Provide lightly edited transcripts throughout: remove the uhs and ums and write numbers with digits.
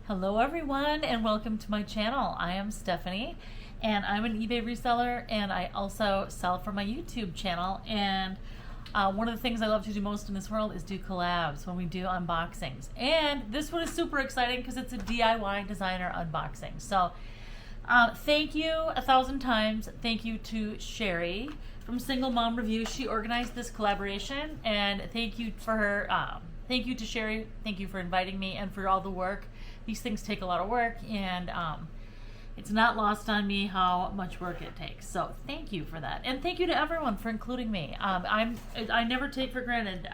Hello everyone and welcome to my channel. I am Stephanie and I'm an eBay reseller and I also sell for my YouTube channel, and one of the things I love to do most in this world is do collabs when we do unboxings, and this one is super exciting because it's a DIY designer unboxing. So thank you 1,000 times. Thank you to Sherry from Single Mom Review. She organized this collaboration, and thank you for her. Thank you to Sherry. Thank you for inviting me and for all the work. These things take a lot of work, and it's not lost on me how much work it takes. So thank you for that, and thank you to everyone for including me. I never take for granted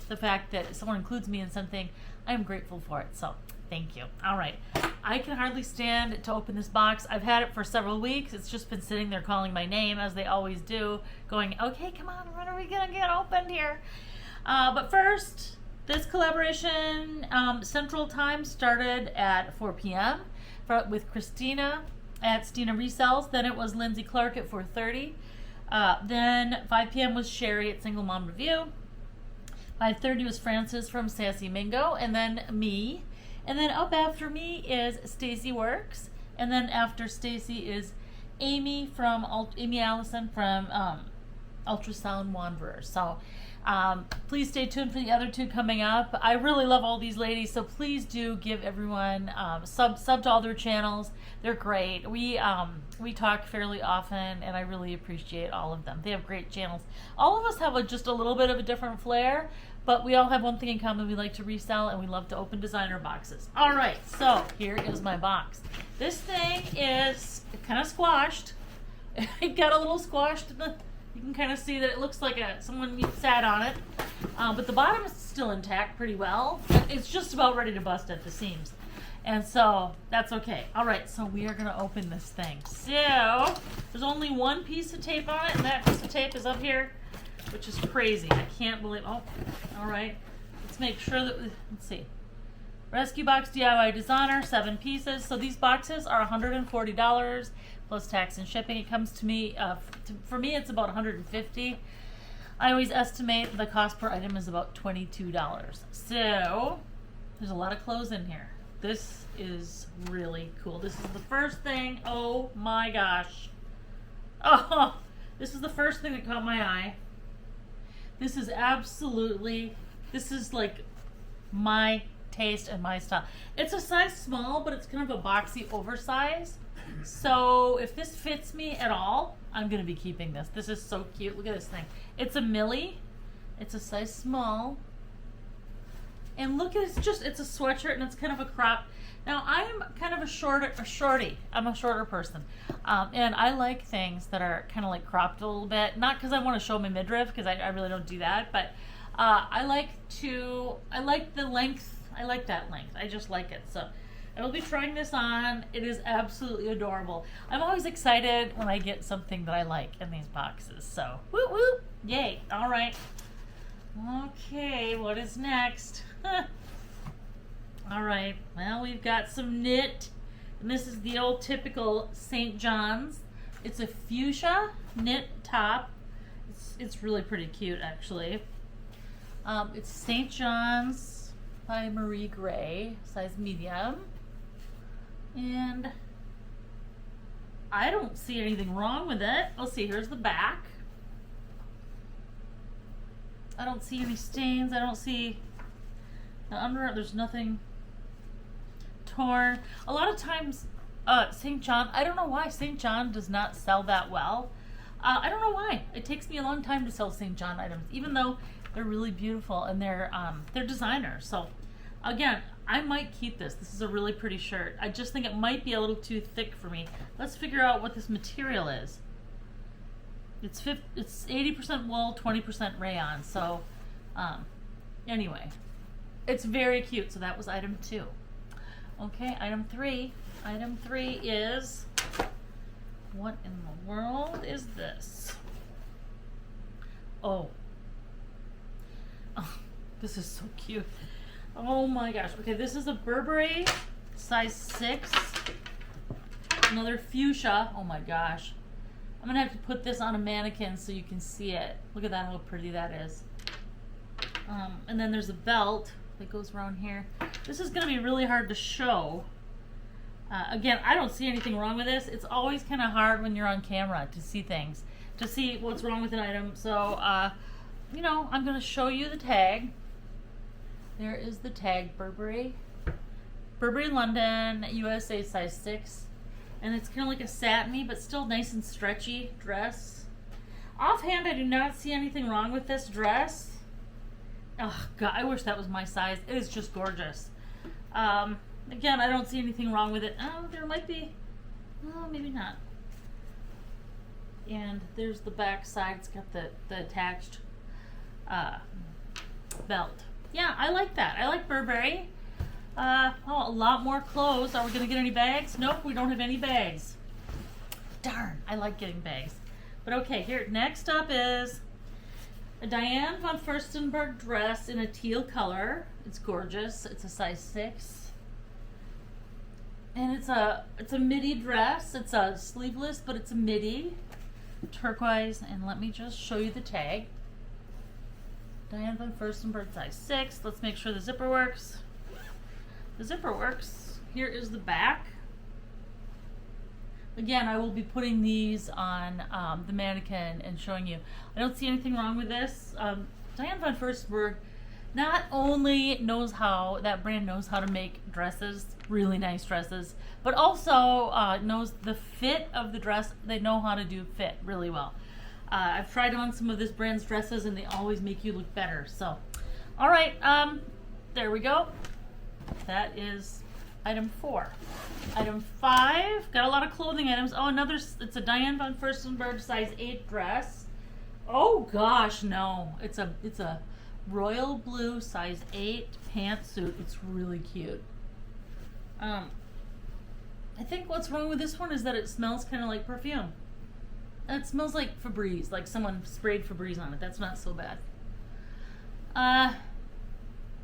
the fact that someone includes me in something. I am grateful for it. So thank you. All right, I can hardly stand to open this box. I've had it for several weeks. It's just been sitting there calling my name, as they always do, going, "Okay, come on, when are we gonna get opened here?" But first. This collaboration Central Time started at 4 p.m. with Christina at Stina Resells. Then it was Lindsey Clark at 4:30. Then 5 p.m. was Sherry at Single Mom Review. 5:30 was Frances from Sassy Mingo, and then me. And then up after me is Stacy Works, and then after Stacy is Aimee Alison from Ultrasound Wanderers. So please stay tuned for the other two coming up. I really love all these ladies, so please do give everyone sub to all their channels. They're great. We talk fairly often, and I really appreciate all of them. They have great channels. All of us have just a little bit of a different flair, but we all have one thing in common: we like to resell and we love to open designer boxes. All right, so here is my box. This thing is kind of squashed. It got a little squashed. You can kind of see that it looks like someone sat on it, but the bottom is still intact pretty well. It's just about ready to bust at the seams, and so that's okay. All right, so we are going to open this thing. So there's only one piece of tape on it, and that piece of tape is up here, which is crazy. I can't believe. Oh, all right. Let's make sure that let's see. Rescue Box DIY Designer, 7 pieces. So these boxes are $140 plus tax and shipping. It comes to me, for me it's about $150. I always estimate the cost per item is about $22. So there's a lot of clothes in here. This is really cool. This is the first thing. Oh my gosh. Oh, this is the first thing that caught my eye. This is like my taste and my style. It's a size small, but it's kind of a boxy oversize. So if this fits me at all, I'm gonna be keeping this. This is so cute. Look at this thing. It's a milli. It's a size small. And look at it's a sweatshirt, and it's kind of a crop. Now I'm kind of a shorty. I'm a shorter person, and I like things that are kind of like cropped a little bit. Not because I want to show my midriff, because I really don't do that, but I like the length. I like that length. I just like it. So I will be trying this on. It is absolutely adorable. I'm always excited when I get something that I like in these boxes. So woo woo, yay! All right. Okay, what is next? All right. Well, we've got some knit, and this is the old typical St. John's. It's a fuchsia knit top. It's really pretty cute, actually. It's St. John's by Marie Gray, size medium, and I don't see anything wrong with it. Let's see, here's the back. I don't see any stains. I don't see the under. There's nothing torn. A lot of times St. John, I don't know why St. John does not sell that well. I don't know why. It takes me a long time to sell St. John items, even though they're really beautiful and they're designers. So again, I might keep this. This is a really pretty shirt. I just think it might be a little too thick for me. Let's figure out what this material is. It's 80% wool, 20% rayon. So anyway, it's very cute. So that was item 2. Okay, item 3. Item 3 is, what in the world is this? Oh, this is so cute. Oh my gosh. Okay, this is a Burberry size 6. Another fuchsia. Oh my gosh. I'm gonna have to put this on a mannequin so you can see it. Look at that, how pretty that is. And then there's a belt that goes around here. This is going to be really hard to show. Again, I don't see anything wrong with this. It's always kind of hard when you're on camera to see things, to see what's wrong with an item. So, you know, I'm going to show you the tag. There is the tag, Burberry. Burberry London, USA, size 6. And it's kind of like a satiny, but still nice and stretchy dress. Offhand, I do not see anything wrong with this dress. Oh, God, I wish that was my size. It is just gorgeous. Again, I don't see anything wrong with it. Oh, there might be. Oh, maybe not. And there's the back side. It's got the attached belt. Yeah, I like that. I like Burberry. Oh, a lot more clothes. Are we going to get any bags? Nope, we don't have any bags. Darn, I like getting bags. But okay, here, next up is a Diane von Furstenberg dress in a teal color. It's gorgeous. It's a size 6. And it's a midi dress. It's a sleeveless, but it's a midi. Turquoise, and let me just show you the tag. Diane von Furstenberg, size 6. Let's make sure the zipper works. The zipper works. Here is the back. Again, I will be putting these on the mannequin and showing you. I don't see anything wrong with this. Diane von Furstenberg not only knows how, that brand knows how to make dresses, really nice dresses, but also knows the fit of the dress. They know how to do fit really well. I've tried on some of this brand's dresses and they always make you look better. So, all right, there we go. That is item 4. Item 5, got a lot of clothing items. Oh, another, it's a Diane von Furstenberg size 8 dress. Oh gosh, no. It's a royal blue size 8 pantsuit. It's really cute. I think what's wrong with this one is that it smells kind of like perfume. It smells like Febreze, like someone sprayed Febreze on it. That's not so bad.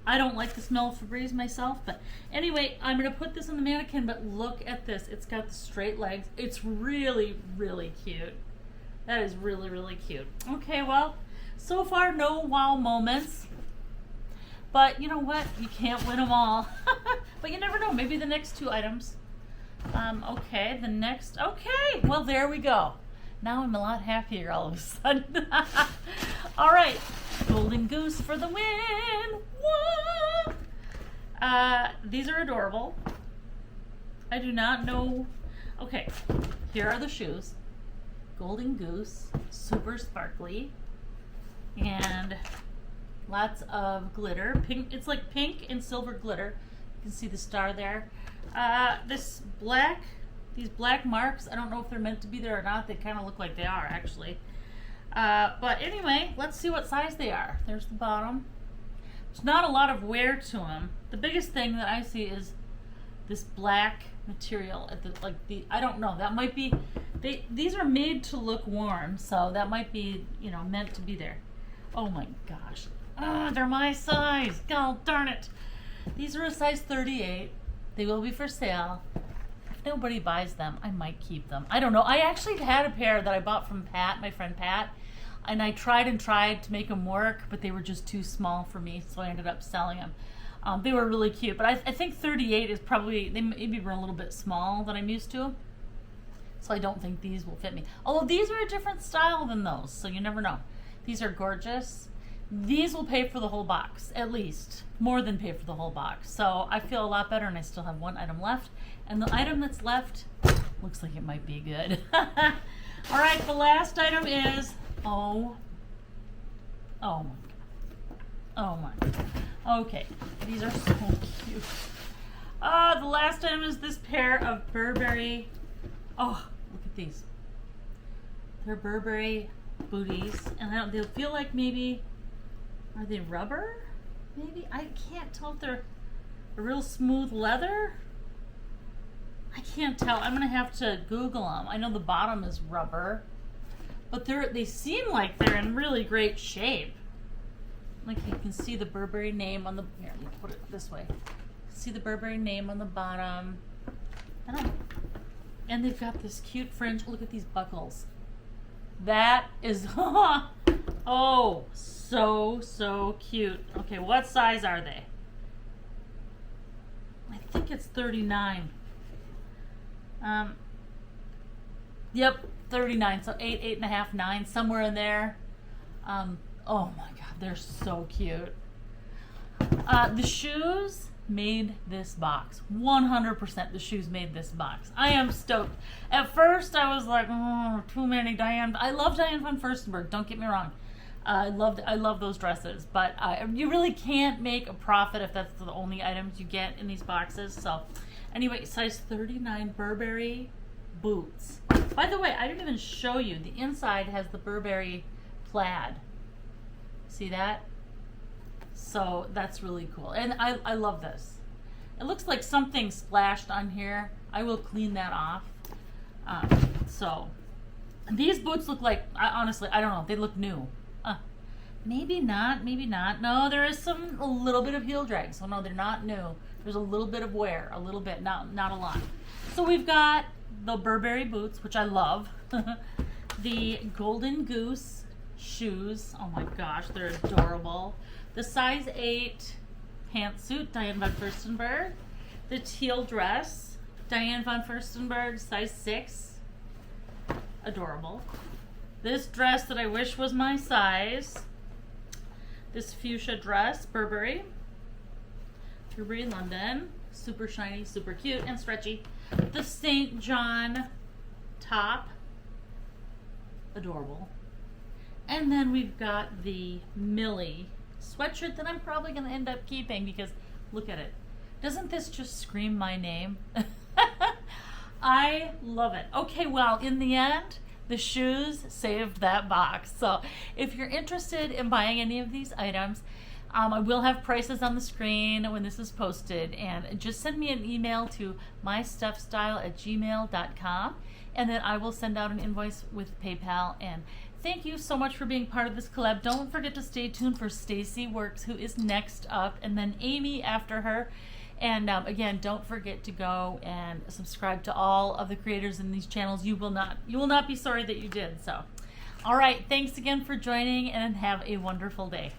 I don't like the smell of Febreze myself, but anyway, I'm going to put this on the mannequin, but look at this. It's got the straight legs. It's really, really cute. That is really, really cute. Okay, well, so far, no wow moments. But you know what? You can't win them all. But you never know. Maybe the next 2 items. Okay, the next. Okay, well, there we go. Now I'm a lot happier all of a sudden. All right, Golden Goose for the win. Whoa! These are adorable. I do not know. Okay, here are the shoes. Golden Goose, super sparkly, and lots of glitter. Pink. It's like pink and silver glitter. You can see the star there. These black marks, I don't know if they're meant to be there or not. They kind of look like they are, actually. But anyway, let's see what size they are. There's the bottom. There's not a lot of wear to them. The biggest thing that I see is this black material at I don't know, that might be, these are made to look warm, so that might be, you know, meant to be there. Oh my gosh. They're my size. God darn it. These are a size 38. They will be for sale. If nobody buys them, I might keep them. I don't know. I actually had a pair that I bought from Pat, my friend Pat, and I tried to make them work, but they were just too small for me, so I ended up selling them. They were really cute, but I think 38 is probably, they maybe were a little bit small than I'm used to, so I don't think these will fit me. Although these are a different style than those, so you never know. These are gorgeous. These will pay for the whole box, at least. More than pay for the whole box. So I feel a lot better, and I still have 1 item left. And the item that's left looks like it might be good. All right, the last item is, oh my God. Oh my God. Okay, these are so cute. The last item is this pair of Burberry. Oh, look at these. They're Burberry booties, and they feel like maybe, are they rubber? Maybe? I can't tell if they're a real smooth leather. I can't tell. I'm gonna have to Google them. I know the bottom is rubber, but they seem like they're in really great shape. Like you can see the Burberry name on the, here, let me put it this way. See the Burberry name on the bottom. I don't know. And they've got this cute fringe. Look at these buckles. That is, oh, so cute. Okay, what size are they? think it's 39. Yep, 39. So 8, 8.5, 9, somewhere in there. Oh my God, they're so cute. The shoes made this box. 100% the shoes made this box. I am stoked. At first I was like, oh, too many Diane. I love Diane von Furstenberg, don't get me wrong. I love those dresses, but you really can't make a profit if that's the only items you get in these boxes. So anyway, size 39 Burberry boots. By the way, I didn't even show you. The inside has the Burberry plaid. See that? So that's really cool. And I love this. It looks like something splashed on here. I will clean that off. So these boots look like, honestly, I don't know. They look new. Maybe not, maybe not. No, there is a little bit of heel drag. So no, they're not new. There's a little bit of wear, a little bit, not a lot. So we've got the Burberry boots, which I love. The Golden Goose shoes. Oh my gosh, they're adorable. The size 8 pantsuit, Diane von Furstenberg. The teal dress, Diane von Furstenberg, size 6. Adorable. This dress that I wish was my size. This fuchsia dress, Burberry London. Super shiny, super cute, and stretchy. The St. John top. Adorable. And then we've got the Millie sweatshirt that I'm probably going to end up keeping because look at it. Doesn't this just scream my name? I love it. Okay, well, in the end, the shoes saved that box. So if you're interested in buying any of these items, I will have prices on the screen when this is posted, and just send me an email to MyStephStyle@gmail.com, and then I will send out an invoice with PayPal. And thank you so much for being part of this collab. Don't forget to stay tuned for Stacy Works, who is next up, and then Aimee after her. And again, don't forget to go and subscribe to all of the creators in these channels. You will not be sorry that you did. So, all right, thanks again for joining, and have a wonderful day.